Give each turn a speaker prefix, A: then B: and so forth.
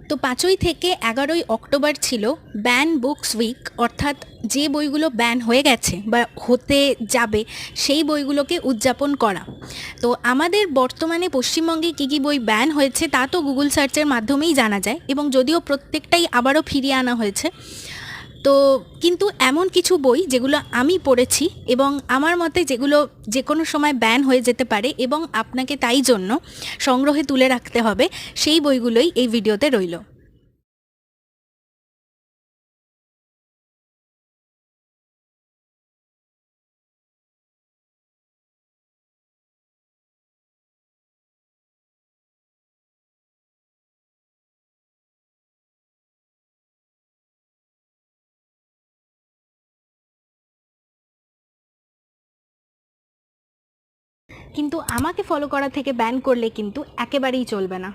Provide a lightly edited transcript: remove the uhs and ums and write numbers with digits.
A: তো 5ই থেকে 11ই অক্টোবর ছিল ব্যান বুকস উইক, অর্থাৎ যে বইগুলো ব্যান হয়ে গেছে বা হতে যাবে সেই বইগুলোকে উদযাপন করা। তো আমাদের বর্তমানে পশ্চিমবঙ্গে কী কী বই ব্যান হয়েছে তা তো গুগল সার্চের মাধ্যমেই জানা যায়, এবং যদিও প্রত্যেকটাই আবারও ফিরিয়ে আনা হয়েছে। তো কিন্তু এমন কিছু বই যেগুলো আমি পড়েছি এবং আমার মতে যেগুলো যে কোনো সময় ব্যান হয়ে যেতে পারে এবং আপনাকে তাই জন্য সংগ্রহে তুলে রাখতে হবে, সেই বইগুলোই এই ভিডিওতে রইল। কিন্তু আমাকে ফলো করা থেকে ব্যান করলে কিন্তু একেবারেই চলবে না।